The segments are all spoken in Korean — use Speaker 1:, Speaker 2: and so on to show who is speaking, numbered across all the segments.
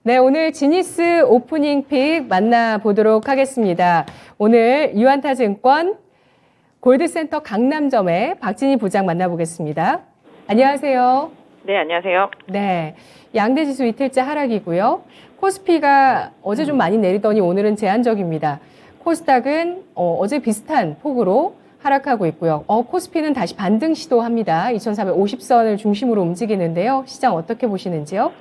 Speaker 1: 네, 오늘 지니스 오프닝 픽 만나보도록 하겠습니다. 오늘 유안타증권 골드센터 강남점의 박진희 부장 만나보겠습니다. 안녕하세요.
Speaker 2: 네, 안녕하세요.
Speaker 1: 네, 양대 지수 이틀째 하락이고요. 코스피가 어제 좀 많이 내리더니 오늘은 제한적입니다. 코스닥은 어제 비슷한 폭으로 하락하고 있고요. 코스피는 다시 반등 시도합니다. 2450선을 중심으로 움직이는데요. 시장 어떻게 보시는지요?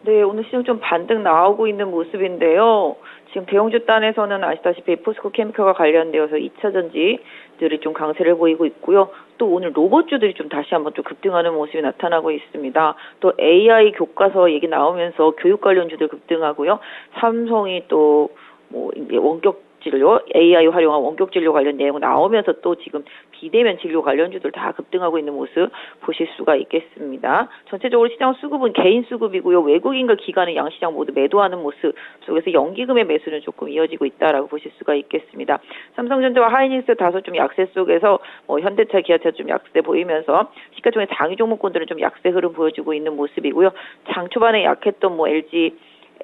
Speaker 2: 네, 오늘 시장 좀 반등 나오고 있는 모습인데요. 지금 대형주 단에서는 아시다시피 포스코 케미컬과 관련되어서 2차 전지들이 좀 강세를 보이고 있고요. 또 오늘 로봇주들이 좀 다시 한번 좀 급등하는 모습이 나타나고 있습니다. 또 AI 교과서 얘기 나오면서 교육 관련주들 급등하고요. 삼성이 또 뭐 원격 진료, AI 활용한 원격 진료 관련 내용 나오면서 또 지금 비대면 진료 관련주들 다 급등하고 있는 모습 보실 수가 있겠습니다. 전체적으로 시장 수급은 개인 수급이고요. 외국인과 기관은 양시장 모두 매도하는 모습 속에서 연기금의 매수는 조금 이어지고 있다라고 보실 수가 있겠습니다. 삼성전자와 하이닉스 다소 좀 약세 속에서 현대차, 기아차 좀 약세 보이면서 시가총액 상위 종목군들은 좀 약세 흐름 보여주고 있는 모습이고요. 장 초반에 약했던 LG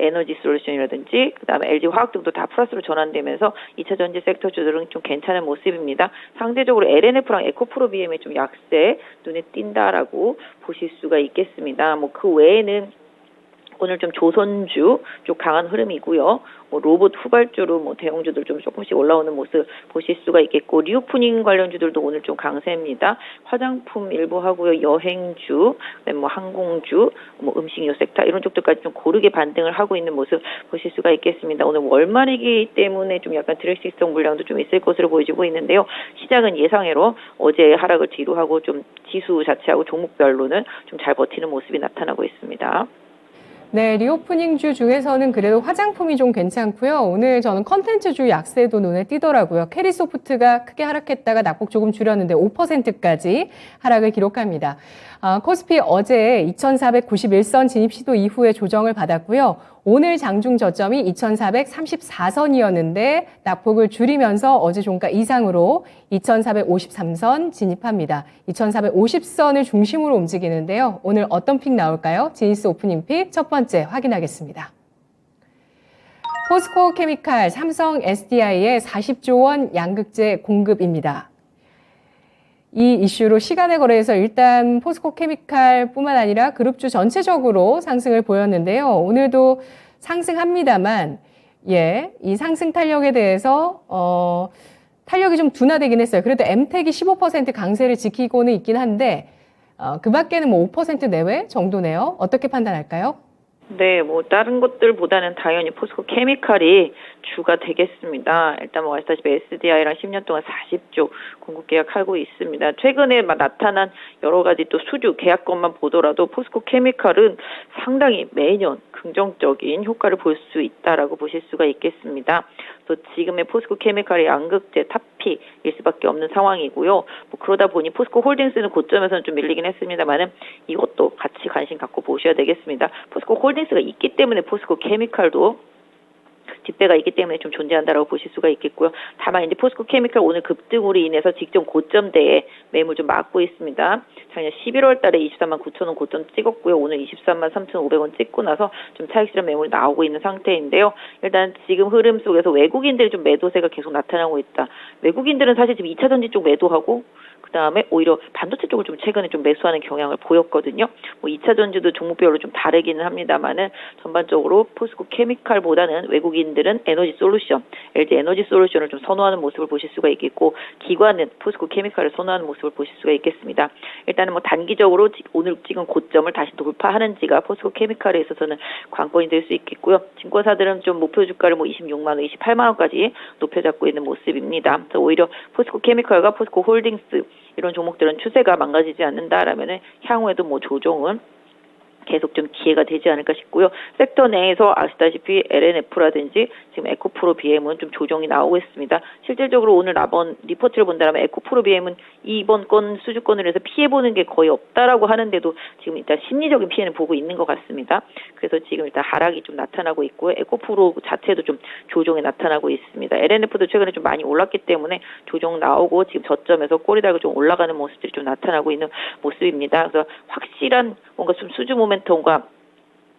Speaker 2: 에너지 솔루션이라든지 그다음에 LG 화학 등도 다 플러스로 전환되면서 2차 전지 섹터주들은 좀 괜찮은 모습입니다. 상대적으로 LNF랑 에코프로 BM이 좀 약세 눈에 띈다라고 보실 수가 있겠습니다. 그 외에는 오늘 좀 조선주 좀 강한 흐름이고요. 로봇 후발주로 대형주들 좀 조금씩 올라오는 모습 보실 수가 있겠고, 리오프닝 관련주들도 오늘 좀 강세입니다. 화장품 일부 하고요. 여행주, 그다음에 항공주, 음식료 섹터 이런 쪽들까지 좀 고르게 반등을 하고 있는 모습 보실 수가 있겠습니다. 오늘 월말이기 때문에 좀 약간 드레시성 물량도 좀 있을 것으로 보여지고 있는데요. 시장은 예상외로 어제 하락을 뒤로 하고 좀 지수 자체하고 종목별로는 좀 잘 버티는 모습이 나타나고 있습니다.
Speaker 1: 네, 리오프닝주 중에서는 그래도 화장품이 좀 괜찮고요. 오늘 저는 컨텐츠주 약세도 눈에 띄더라고요. 캐리소프트가 크게 하락했다가 낙폭 조금 줄였는데 5%까지 하락을 기록합니다. 코스피 어제 2491선 진입 시도 이후에 조정을 받았고요. 오늘 장중 저점이 2434선이었는데 낙폭을 줄이면서 어제 종가 이상으로 2453선 진입합니다. 2450선을 중심으로 움직이는데요. 오늘 어떤 픽 나올까요? 지니스 오프닝 픽 첫 번째 확인하겠습니다. 포스코 케미칼 삼성 SDI의 40조 원 양극재 공급입니다. 이 이슈로 시간의 거래에서 일단 포스코 케미칼뿐만 아니라 그룹주 전체적으로 상승을 보였는데요. 오늘도 상승합니다만, 이 상승 탄력에 대해서 탄력이 좀 둔화되긴 했어요. 그래도 엠텍이 15% 강세를 지키고는 있긴 한데 그 밖에는 5% 내외 정도네요. 어떻게 판단할까요?
Speaker 2: 네, 다른 것들보다는 당연히 포스코 케미칼이 주가 되겠습니다. 일단 아시다시피 SDI랑 10년 동안 40조 공급 계약하고 있습니다. 최근에 나타난 여러 가지 또 수주 계약건만 보더라도 포스코 케미칼은 상당히 매년 긍정적인 효과를 볼 수 있다라고 보실 수가 있겠습니다. 또 지금의 포스코 케미칼의 양극재 탑픽일 수밖에 없는 상황이고요. 그러다 보니 포스코 홀딩스는 고점에서는 좀 밀리긴 했습니다만은 이것도 같이 관심 갖고 보셔야 되겠습니다. 포스코 홀딩스가 있기 때문에 포스코 케미칼도 뒷배가 있기 때문에 좀 존재한다라고 보실 수가 있겠고요. 다만 이제 포스코 케미칼 오늘 급등으로 인해서 직전 고점대에 매물 좀 막고 있습니다. 작년 11월 달에 23만 9천 원 고점 찍었고요. 오늘 23만 3,500원 찍고 나서 좀 차익 실현 매물이 나오고 있는 상태인데요. 일단 지금 흐름 속에서 외국인들이 좀 매도세가 계속 나타나고 있다. 외국인들은 사실 지금 2차 전지 쪽 매도하고 그다음에 오히려 반도체 쪽을 좀 최근에 좀 매수하는 경향을 보였거든요. 2차 전지도 종목별로 좀 다르기는 합니다만은 전반적으로 포스코 케미칼보다는 외국인들은 에너지 솔루션, LG 에너지 솔루션을 좀 선호하는 모습을 보실 수가 있겠고, 기관은 포스코 케미칼을 선호하는 모습을 보실 수가 있겠습니다. 일단은 단기적으로 오늘 찍은 고점을 다시 돌파하는지가 포스코 케미칼에 있어서는 관건이 될 수 있겠고요. 증권사들은 좀 목표 주가를 26만 원, 28만 원까지 높여잡고 있는 모습입니다. 그래서 오히려 포스코 케미칼과 포스코 홀딩스 이런 종목들은 추세가 망가지지 않는다라면은 향후에도 조정은 계속 좀 기회가 되지 않을까 싶고요. 섹터 내에서 아시다시피 LNF라든지 지금 에코프로 BM은 좀 조정이 나오고 있습니다. 실질적으로 오늘 나번 리포트를 본다면 에코프로 BM은 이번 건 수주권을 해서 피해보는 게 거의 없다라고 하는데도 지금 일단 심리적인 피해는 보고 있는 것 같습니다. 그래서 지금 일단 하락이 좀 나타나고 있고요. 에코프로 자체도 좀 조정이 나타나고 있습니다. LNF도 최근에 좀 많이 올랐기 때문에 조정 나오고 지금 저점에서 꼬리 달고 좀 올라가는 모습들이 좀 나타나고 있는 모습입니다. 그래서 확실한 뭔가 좀 수주 모멘텀과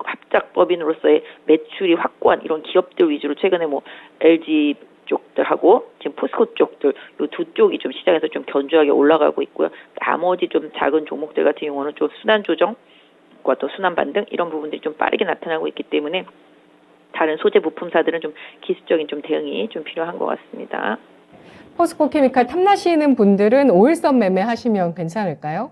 Speaker 2: 합작법인으로서의 매출이 확고한 이런 기업들 위주로 최근에 뭐 LG 쪽들하고 지금 포스코 쪽들 요 두 쪽이 좀 시장에서 좀 견조하게 올라가고 있고요. 나머지 좀 작은 종목들 같은 경우는 좀 순환 조정과 또 순환 반등 이런 부분들이 좀 빠르게 나타나고 있기 때문에 다른 소재 부품사들은 좀 기술적인 좀 대응이 좀 필요한 것 같습니다.
Speaker 1: 포스코 케미칼 탐나시는 분들은 5일선 매매하시면 괜찮을까요?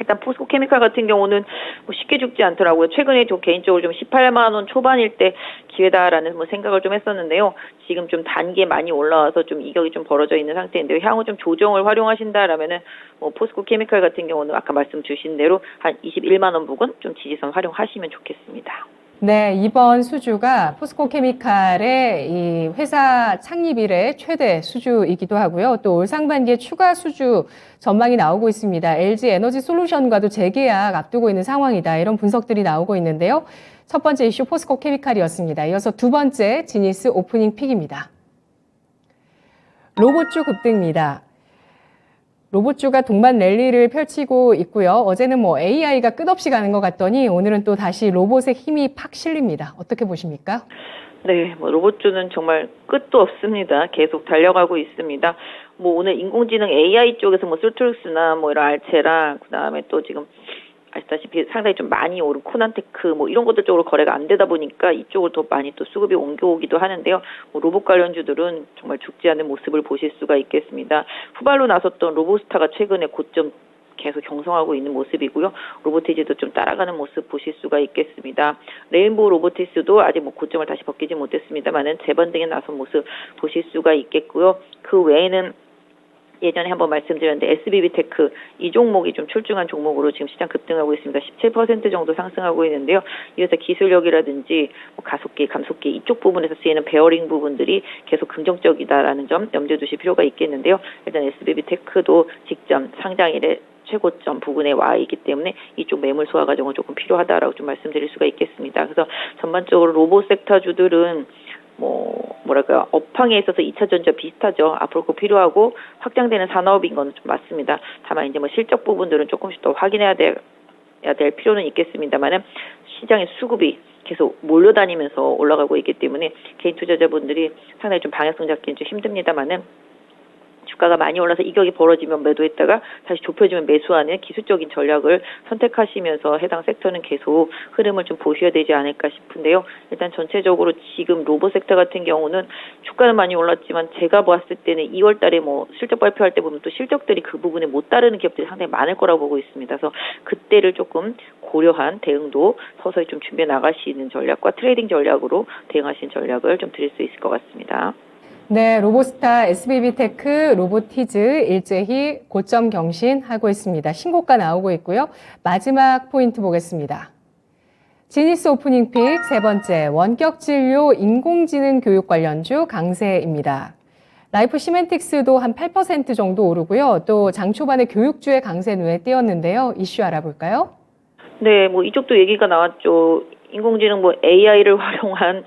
Speaker 2: 일단 포스코 케미칼 같은 경우는 뭐 쉽게 죽지 않더라고요. 최근에 저 개인적으로 좀 18만 원 초반일 때 기회다라는 뭐 생각을 좀 했었는데요. 지금 좀 단계 많이 올라와서 좀 이격이 좀 벌어져 있는 상태인데요. 향후 좀 조정을 활용하신다라면은 뭐 포스코 케미칼 같은 경우는 아까 말씀 주신 대로 한 21만 원 부근 좀 지지선 활용하시면 좋겠습니다.
Speaker 1: 네, 이번 수주가 포스코 케미칼의 이 회사 창립 이래 최대 수주이기도 하고요. 또 올 상반기에 추가 수주 전망이 나오고 있습니다. LG 에너지 솔루션과도 재계약 앞두고 있는 상황이다. 이런 분석들이 나오고 있는데요. 첫 번째 이슈 포스코 케미칼이었습니다. 이어서 두 번째 지니스 오프닝 픽입니다. 로봇주 급등입니다. 로봇주가 동반 랠리를 펼치고 있고요. 어제는 뭐 AI가 끝없이 가는 것 같더니 오늘은 또 다시 로봇의 힘이 팍 실립니다. 어떻게 보십니까?
Speaker 2: 네, 뭐 로봇주는 정말 끝도 없습니다. 계속 달려가고 있습니다. 뭐 오늘 인공지능 AI 쪽에서 뭐 솔트룩스나 뭐 이런 알체랑 그다음에 또 지금 아시다시피 상당히 좀 많이 오른 코난테크 뭐 이런 것들 쪽으로 거래가 안 되다 보니까 이쪽으로 더 많이 또 수급이 옮겨오기도 하는데요. 뭐 로봇 관련주들은 정말 죽지 않는 모습을 보실 수가 있겠습니다. 후발로 나섰던 로보스타가 최근에 고점 계속 경성하고 있는 모습이고요. 로보티즈도 좀 따라가는 모습 보실 수가 있겠습니다. 레인보우 로보티스도 아직 뭐 고점을 다시 벗기지 못했습니다만은 재반등에 나선 모습 보실 수가 있겠고요. 그 외에는 예전에 한번 말씀드렸는데 SBB테크 이 종목이 좀 출중한 종목으로 지금 시장 급등하고 있습니다. 17% 정도 상승하고 있는데요. 이어서 기술력이라든지 뭐 가속기, 감속기 이쪽 부분에서 쓰이는 베어링 부분들이 계속 긍정적이다라는 점 염두에 두실 필요가 있겠는데요. 일단 SBB테크도 직전 상장일에 최고점 부근에 와 있기 때문에 이쪽 매물 소화 과정은 조금 필요하다라고 좀 말씀드릴 수가 있겠습니다. 그래서 전반적으로 로봇 섹터주들은 뭐랄까요, 업황에 있어서 2차 전지와 비슷하죠. 앞으로 꼭 필요하고 확장되는 산업인 건 좀 맞습니다. 다만 이제 뭐 실적 부분들은 조금씩 더 확인해야 될 필요는 있겠습니다만은 시장의 수급이 계속 몰려다니면서 올라가고 있기 때문에 개인 투자자분들이 상당히 좀 방향성 잡기는 좀 힘듭니다만은 주가가 많이 올라서 이격이 벌어지면 매도했다가 다시 좁혀지면 매수하는 기술적인 전략을 선택하시면서 해당 섹터는 계속 흐름을 좀 보셔야 되지 않을까 싶은데요. 일단 전체적으로 지금 로봇 섹터 같은 경우는 주가는 많이 올랐지만 제가 봤을 때는 2월 달에 뭐 실적 발표할 때 보면 또 실적들이 그 부분에 못 따르는 기업들이 상당히 많을 거라고 보고 있습니다. 그래서 그때를 조금 고려한 대응도 서서히 좀 준비해 나가시는 전략과 트레이딩 전략으로 대응하시는 전략을 좀 드릴 수 있을 것 같습니다.
Speaker 1: 네, 로보스타, SBB테크, 로보티즈 일제히 고점 경신하고 있습니다. 신고가 나오고 있고요. 마지막 포인트 보겠습니다. 지니스 오프닝 픽 세 번째, 원격 진료 인공지능 교육 관련주 강세입니다. 라이프 시멘틱스도 한 8% 정도 오르고요. 또 장 초반에 교육주의 강세 눈에 띄었는데요. 이슈 알아볼까요?
Speaker 2: 네, 뭐 이쪽도 얘기가 나왔죠. 인공지능 뭐 AI를 활용한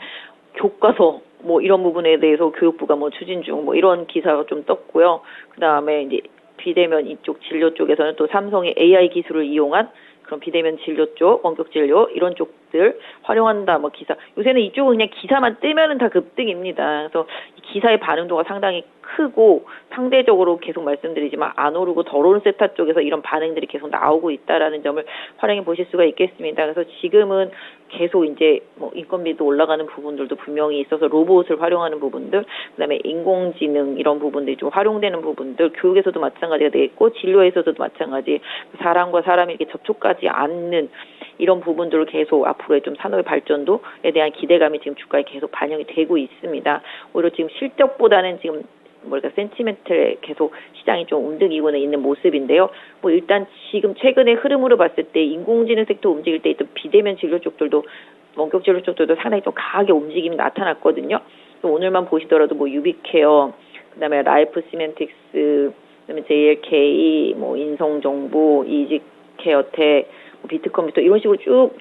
Speaker 2: 교과서 뭐 이런 부분에 대해서 교육부가 뭐 추진 중 뭐 이런 기사가 좀 떴고요. 그다음에 이제 비대면 이쪽 진료 쪽에서는 또 삼성의 AI 기술을 이용한 그런 비대면 진료 쪽, 원격 진료 이런 쪽들 활용한다 뭐 기사. 요새는 이쪽은 그냥 기사만 뜨면은 다 급등입니다. 그래서 이 기사의 반응도가 상당히 크고 상대적으로 계속 말씀드리지만 안 오르고 덜 오른 세타 쪽에서 이런 반응들이 계속 나오고 있다라는 점을 활용해 보실 수가 있겠습니다. 그래서 지금은 계속 이제 뭐 인건비도 올라가는 부분들도 분명히 있어서 로봇을 활용하는 부분들, 그다음에 인공지능 이런 부분들이 좀 활용되는 부분들, 교육에서도 마찬가지가 되겠고 진료에서도 마찬가지, 사람과 사람이 이렇게 접촉하지 않는 이런 부분들을 계속 앞으로의 좀 산업의 발전도에 대한 기대감이 지금 주가에 계속 반영이 되고 있습니다. 오히려 지금 실적보다는 지금 센티멘트에 계속 시장이 좀 움직이고는 있는 모습인데요. 뭐 일단 지금 최근의 흐름으로 봤을 때 인공지능 섹터 움직일 때 있던 비대면 진료 쪽들도 원격 진료 쪽들도 상당히 좀 강하게 움직임이 나타났거든요. 오늘만 보시더라도 뭐 유비케어, 그다음에 라이프 시멘틱스, 그다음에 JLK, 뭐 인성정보, 이직케어텍, 비트컴퓨터 이런 식으로 쭉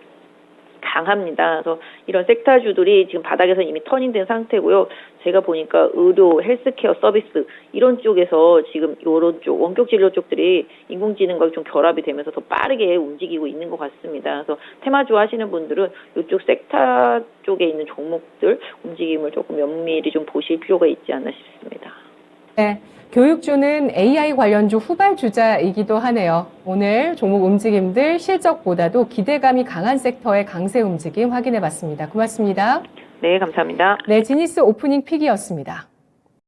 Speaker 2: 강합니다. 그래서 이런 섹터주들이 지금 바닥에서 이미 터닝된 상태고요. 제가 보니까 의료, 헬스케어 서비스 이런 쪽에서 지금 이런 쪽 원격 진료 쪽들이 인공지능과 좀 결합이 되면서 더 빠르게 움직이고 있는 것 같습니다. 그래서 테마주 하시는 분들은 이쪽 섹터 쪽에 있는 종목들 움직임을 조금 면밀히 좀 보실 필요가 있지 않나 싶습니다.
Speaker 1: 네, 교육주는 AI 관련주 후발주자이기도 하네요. 오늘 종목 움직임들 실적보다도 기대감이 강한 섹터의 강세 움직임 확인해 봤습니다. 고맙습니다.
Speaker 2: 네, 감사합니다.
Speaker 1: 네, 지니스 오프닝 픽이었습니다.